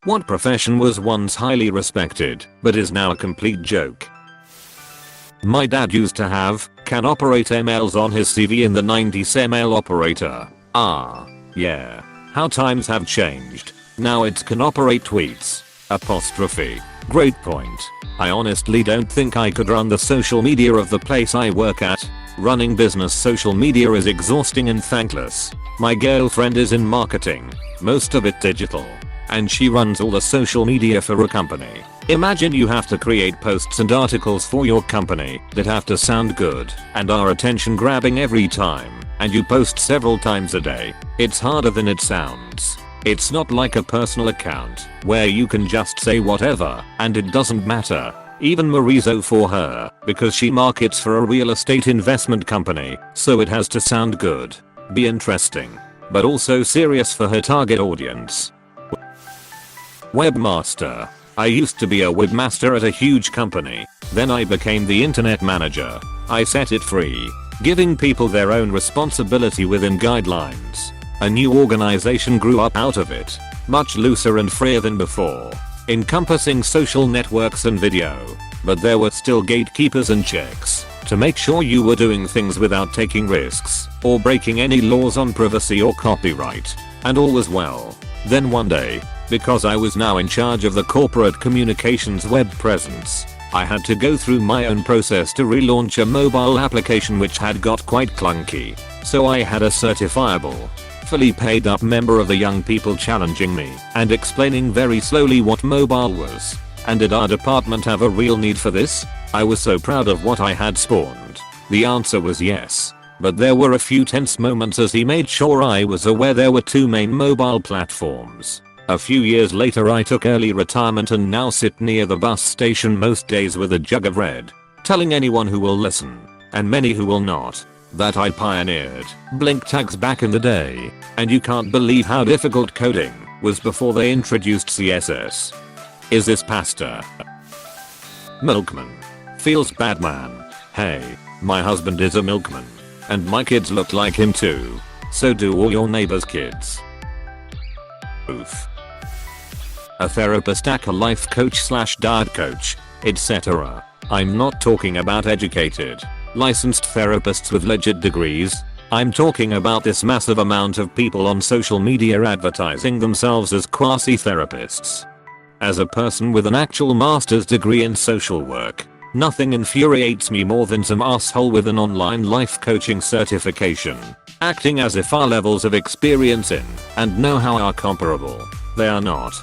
What profession was once highly respected, but is now a complete joke? My dad used to have, can operate emails on his CV in the 90s, email operator. Ah, yeah. How times have changed. Now it's can operate tweets. Apostrophe. Great point. I honestly don't think I could run the social media of the place I work at. Running business social media is exhausting and thankless. My girlfriend is in marketing, most of it digital, and she runs all the social media for a company. Imagine you have to create posts and articles for your company that have to sound good and are attention grabbing every time, and you post several times a day. It's harder than it sounds. It's not like a personal account where you can just say whatever and it doesn't matter. Even Marizo for her, because she markets for a real estate investment company, so it has to sound good, be interesting, but also serious for her target audience. Webmaster. I used to be a webmaster at a huge company, then I became the internet manager. I set it free, giving people their own responsibility within guidelines. A new organization grew up out of it, much looser and freer than before, encompassing social networks and video, but there were still gatekeepers and checks to make sure you were doing things without taking risks or breaking any laws on privacy or copyright, and all was well. Then one day, because I was now in charge of the corporate communications web presence, I had to go through my own process to relaunch a mobile application which had got quite clunky, so I had a certifiable, fully paid up member of the young people challenging me and explaining very slowly what mobile was. And did our department have a real need for this? I was so proud of what I had spawned. The answer was yes. But there were a few tense moments as he made sure I was aware there were two main mobile platforms. A few years later I took early retirement and now sit near the bus station most days with a jug of red, telling anyone who will listen, and many who will not, that I pioneered blink tags back in the day, and you can't believe how difficult coding was before they introduced CSS. Is this pasta? Milkman. Feels bad, man. Hey, my husband is a milkman, and my kids look like him too. So do all your neighbors' kids. Oof. A therapist, a life coach / diet coach, etc. I'm not talking about educated, licensed therapists with legit degrees. I'm talking about this massive amount of people on social media advertising themselves as quasi-therapists. As a person with an actual master's degree in social work, nothing infuriates me more than some asshole with an online life coaching certification, acting as if our levels of experience in and know-how are comparable. They are not.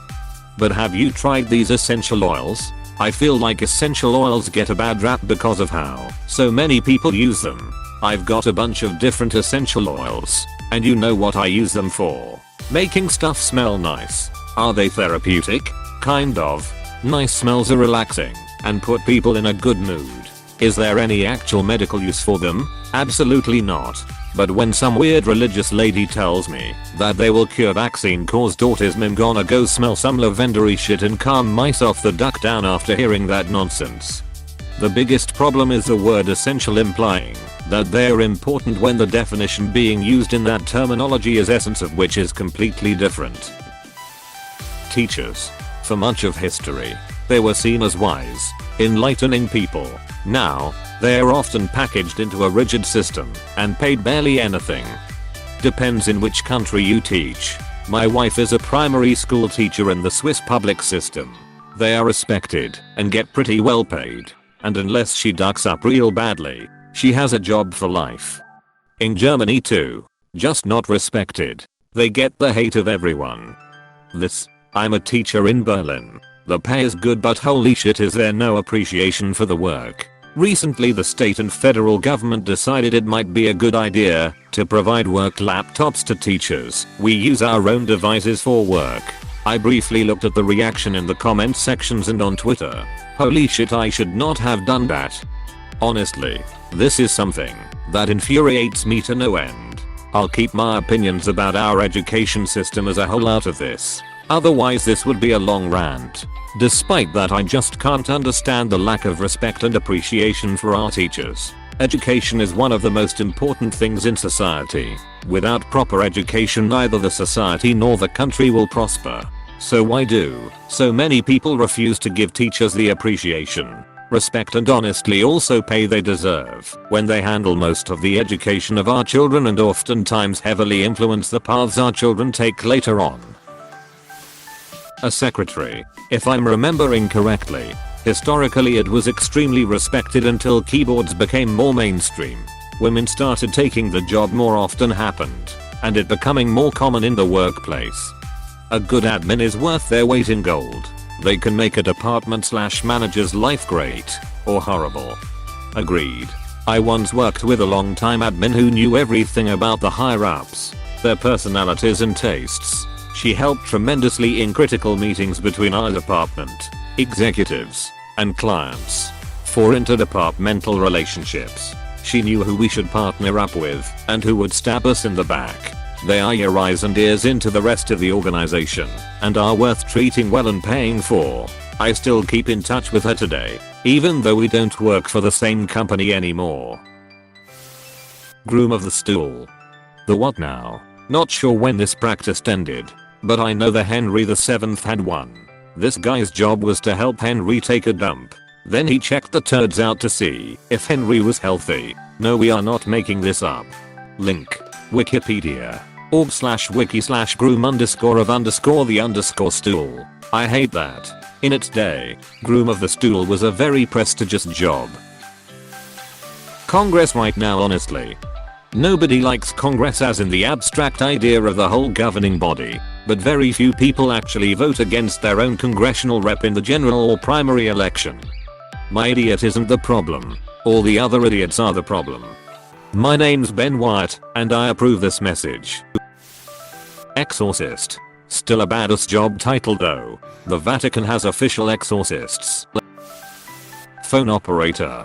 But have you tried these essential oils? I feel like essential oils get a bad rap because of how so many people use them. I've got a bunch of different essential oils, and you know what I use them for? Making stuff smell nice. Are they therapeutic? Kind of. Nice smells are relaxing and put people in a good mood. Is there any actual medical use for them? Absolutely not. But when some weird religious lady tells me that they will cure vaccine-caused autism, I'm gonna go smell some lavendery shit and calm myself the duck down after hearing that nonsense. The biggest problem is the word essential implying that they're important when the definition being used in that terminology is essence of which is completely different. Teachers. For much of history, they were seen as wise, enlightening people. Now, they are often packaged into a rigid system and paid barely anything. Depends in which country you teach. My wife is a primary school teacher in the Swiss public system. They are respected and get pretty well paid, and unless she ducks up real badly, she has a job for life. In Germany too, just not respected. They get the hate of everyone. I'm a teacher in Berlin. The pay is good, but holy shit, is there no appreciation for the work. Recently the state and federal government decided it might be a good idea to provide work laptops to teachers. We use our own devices for work. I briefly looked at the reaction in the comment sections and on Twitter. Holy shit, I should not have done that. Honestly, this is something that infuriates me to no end. I'll keep my opinions about our education system as a whole out of this. Otherwise this would be a long rant. Despite that, I just can't understand the lack of respect and appreciation for our teachers. Education is one of the most important things in society. Without proper education, neither the society nor the country will prosper. So why do so many people refuse to give teachers the appreciation, respect and honestly also pay they deserve when they handle most of the education of our children and oftentimes heavily influence the paths our children take later on? A secretary. If I'm remembering correctly, historically it was extremely respected until keyboards became more mainstream. Women started taking the job more often happened, and it becoming more common in the workplace. A good admin is worth their weight in gold. They can make a department/manager's life great or horrible. Agreed. I once worked with a long-time admin who knew everything about the higher-ups, their personalities and tastes. She helped tremendously in critical meetings between our department, executives, and clients. For interdepartmental relationships, she knew who we should partner up with and who would stab us in the back. They are your eyes and ears into the rest of the organization and are worth treating well and paying for. I still keep in touch with her today, even though we don't work for the same company anymore. Groom of the stool. The what now? Not sure when this practice ended, but I know the Henry VII had one. This guy's job was to help Henry take a dump. Then he checked the turds out to see if Henry was healthy. No, we are not making this up. Link. Wikipedia. org/wiki/groom_of_the_stool. I hate that. In its day, groom of the stool was a very prestigious job. Congress right now, honestly. Nobody likes Congress as in the abstract idea of the whole governing body, but very few people actually vote against their own congressional rep in the general or primary election. My idiot isn't the problem. All the other idiots are the problem. My name's Ben Wyatt, and I approve this message. Exorcist. Still a badass job title though. The Vatican has official exorcists. Phone operator.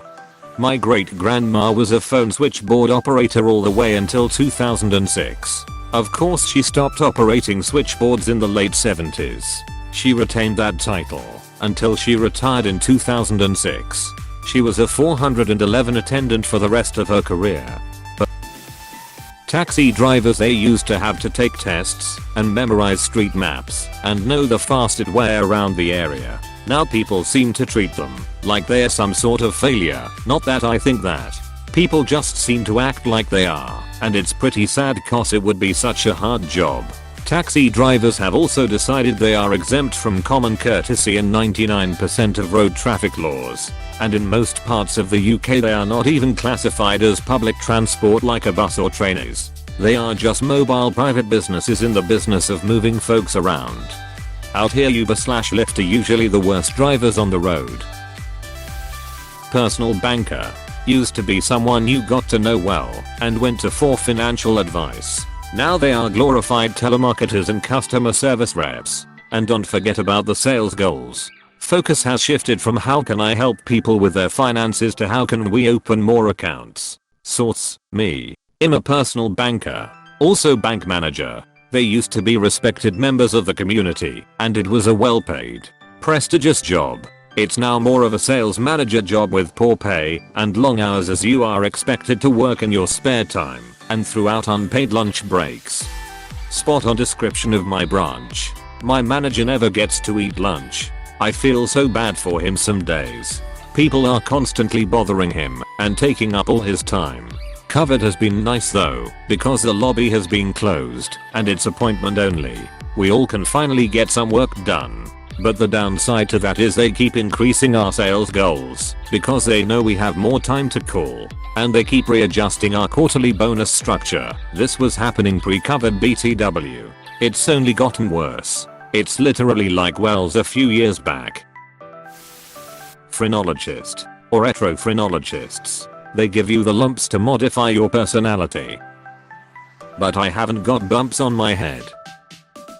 My great-grandma was a phone switchboard operator all the way until 2006. Of course she stopped operating switchboards in the late 70s. She retained that title until she retired in 2006. She was a 411 attendant for the rest of her career. Taxi drivers, they used to have to take tests and memorize street maps and know the fastest way around the area. Now people seem to treat them like they're some sort of failure. Not that I think that. People just seem to act like they are, and it's pretty sad cause it would be such a hard job. Taxi drivers have also decided they are exempt from common courtesy in 99% of road traffic laws, and in most parts of the UK they are not even classified as public transport like a bus or train is. They are just mobile private businesses in the business of moving folks around. Out here Uber/Lyft are usually the worst drivers on the road. Personal banker. Used to be someone you got to know well and went to for financial advice. Now they are glorified telemarketers and customer service reps. And don't forget about the sales goals. Focus has shifted from how can I help people with their finances to how can we open more accounts. Source, me. I'm a personal banker. Also bank manager. They used to be respected members of the community, and it was a well-paid, prestigious job. It's now more of a sales manager job with poor pay and long hours as you are expected to work in your spare time and throughout unpaid lunch breaks. Spot on description of my branch. My manager never gets to eat lunch. I feel so bad for him some days. People are constantly bothering him and taking up all his time. COVID has been nice though, because the lobby has been closed and it's appointment only. We all can finally get some work done. But the downside to that is they keep increasing our sales goals because they know we have more time to call, and they keep readjusting our quarterly bonus structure. This was happening pre-COVID BTW. It's only gotten worse. It's literally like Wells a few years back. Phrenologist or retrophrenologists. They give you the lumps to modify your personality. But I haven't got bumps on my head.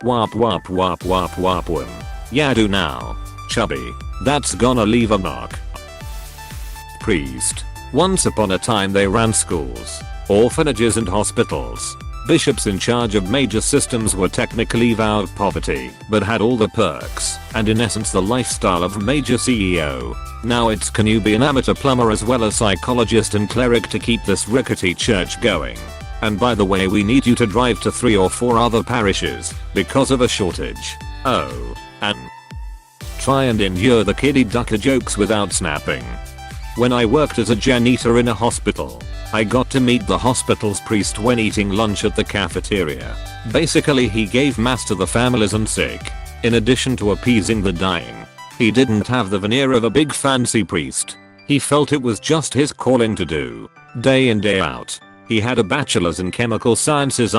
Wap wap wap wap wap wum. Yeah, do now. Chubby. That's gonna leave a mark. Priest. Once upon a time they ran schools, orphanages and hospitals. Bishops in charge of major systems were technically vowed poverty, but had all the perks, and in essence the lifestyle of a major CEO. Now it's can you be an amateur plumber as well as psychologist and cleric to keep this rickety church going? And by the way, we need you to drive to 3 or 4 other parishes because of a shortage. Oh, and try and endure the kiddie ducker jokes without snapping. When I worked as a janitor in a hospital, I got to meet the hospital's priest when eating lunch at the cafeteria. Basically he gave mass to the families and sick, in addition to appeasing the dying. He didn't have the veneer of a big fancy priest. He felt it was just his calling to do, day in day out. He had a bachelor's in chemical sciences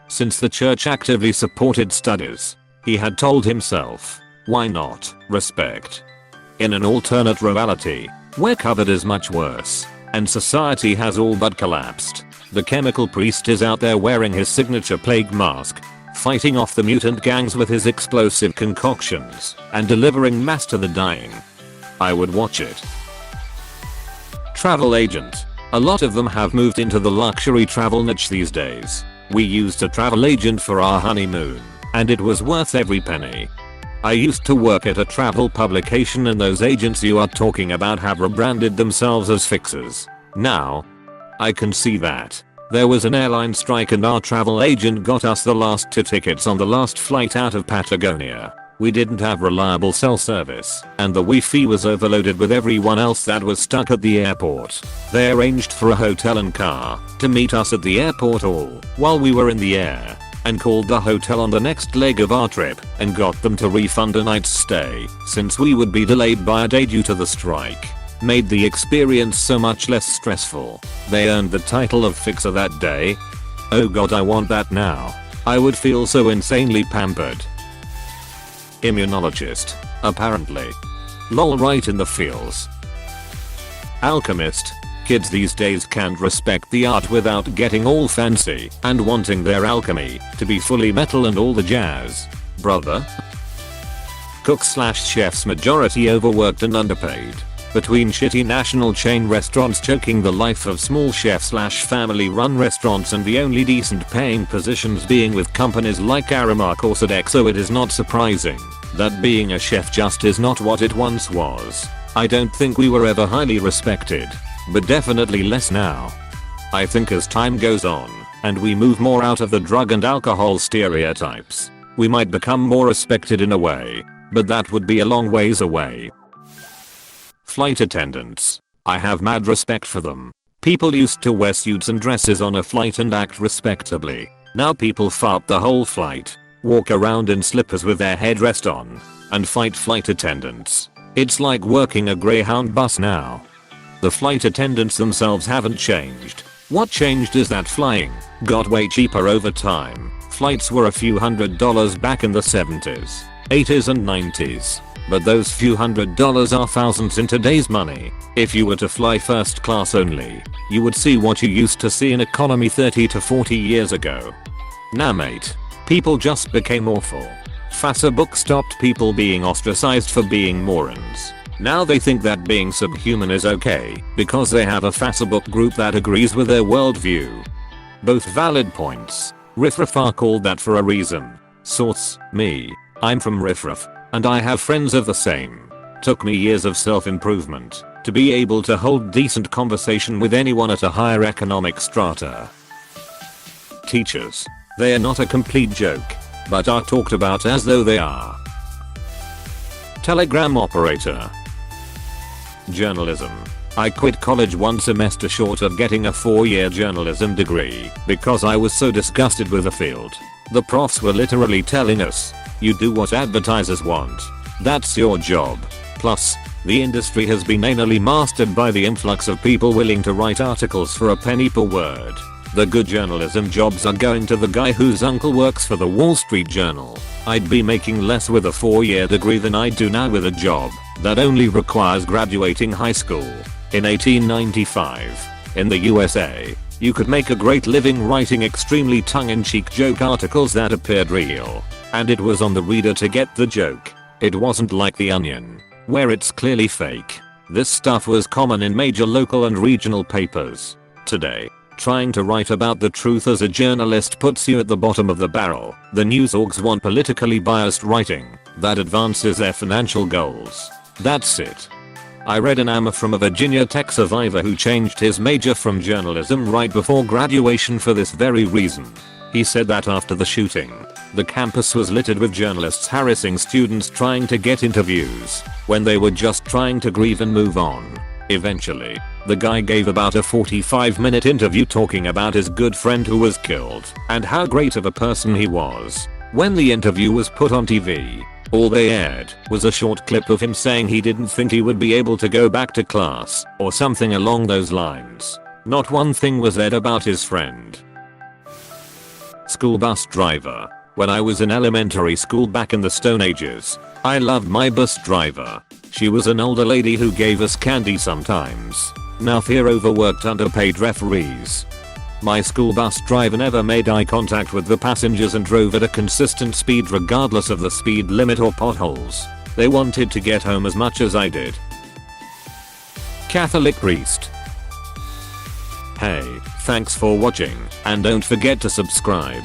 since the church actively supported studies. He had told himself, why not respect? In an alternate reality, where COVID is much worse, and society has all but collapsed, the chemical priest is out there wearing his signature plague mask, fighting off the mutant gangs with his explosive concoctions, and delivering mass to the dying. I would watch it. Travel agent. A lot of them have moved into the luxury travel niche these days. We used a travel agent for our honeymoon, and it was worth every penny. I used to work at a travel publication and those agents you are talking about have rebranded themselves as fixers. Now, I can see that. There was an airline strike and our travel agent got us the last 2 tickets on the last flight out of Patagonia. We didn't have reliable cell service, and the Wi-Fi was overloaded with everyone else that was stuck at the airport. They arranged for a hotel and car to meet us at the airport all while we were in the air, and called the hotel on the next leg of our trip and got them to refund a night's stay since we would be delayed by a day due to the strike. Made the experience so much less stressful. They earned the title of fixer that day. Oh god, I want that now. I would feel so insanely pampered. Immunologist, apparently. Lol, right in the feels. Alchemist. Kids these days can't respect the art without getting all fancy and wanting their alchemy to be fully metal and all the jazz. Brother. Cooks/chefs majority overworked and underpaid. Between shitty national chain restaurants choking the life of small chef/family run restaurants and the only decent paying positions being with companies like Aramark or Sodexo, it is not surprising that being a chef just is not what it once was. I don't think we were ever highly respected, but definitely less now. I think as time goes on and we move more out of the drug and alcohol stereotypes, we might become more respected in a way, but that would be a long ways away. Flight attendants. I have mad respect for them. People used to wear suits and dresses on a flight and act respectably. Now people fart the whole flight, walk around in slippers with their headrest on, and fight flight attendants. It's like working a Greyhound bus now. The flight attendants themselves haven't changed. What changed is that flying got way cheaper over time. Flights were a few $100s back in the 70s, 80s and 90s. But those few $100s are thousands in today's money. If you were to fly first class only, you would see what you used to see in economy 30 to 40 years ago. Nah mate, people just became awful. Facebook stopped people being ostracized for being morons. Now they think that being subhuman is okay because they have a Facebook group that agrees with their worldview. Both valid points. Riffraff are called that for a reason. Source, me. I'm from Riffraff, and I have friends of the same. Took me years of self-improvement to be able to hold decent conversation with anyone at a higher economic strata. Teachers. They are not a complete joke, but are talked about as though they are. Telegram operator. Journalism. I quit college one semester short of getting a 4-year journalism degree because I was so disgusted with the field. The profs were literally telling us, you do what advertisers want. That's your job. Plus, the industry has been anally mastered by the influx of people willing to write articles for a penny per word. The good journalism jobs are going to the guy whose uncle works for the Wall Street Journal. I'd be making less with a 4-year degree than I do now with a job that only requires graduating high school. In 1895, in the USA, you could make a great living writing extremely tongue-in-cheek joke articles that appeared real. And it was on the reader to get the joke. It wasn't like The Onion, where it's clearly fake. This stuff was common in major local and regional papers. Today, trying to write about the truth as a journalist puts you at the bottom of the barrel. The news orgs want politically biased writing that advances their financial goals. That's it. I read an AMA from a Virginia Tech survivor who changed his major from journalism right before graduation for this very reason. He said that after the shooting, The campus was littered with journalists harassing students trying to get interviews when they were just trying to grieve and move on. Eventually, the guy gave about a 45-minute interview talking about his good friend who was killed and how great of a person he was. When the interview was put on TV, all they aired was a short clip of him saying he didn't think he would be able to go back to class or something along those lines. Not one thing was said about his friend. School bus driver. When I was in elementary school back in the Stone Ages, I loved my bus driver. She was an older lady who gave us candy sometimes. Now fear overworked underpaid referees. My school bus driver never made eye contact with the passengers and drove at a consistent speed regardless of the speed limit or potholes. They wanted to get home as much as I did. Catholic priest. Hey, thanks for watching, and don't forget to subscribe.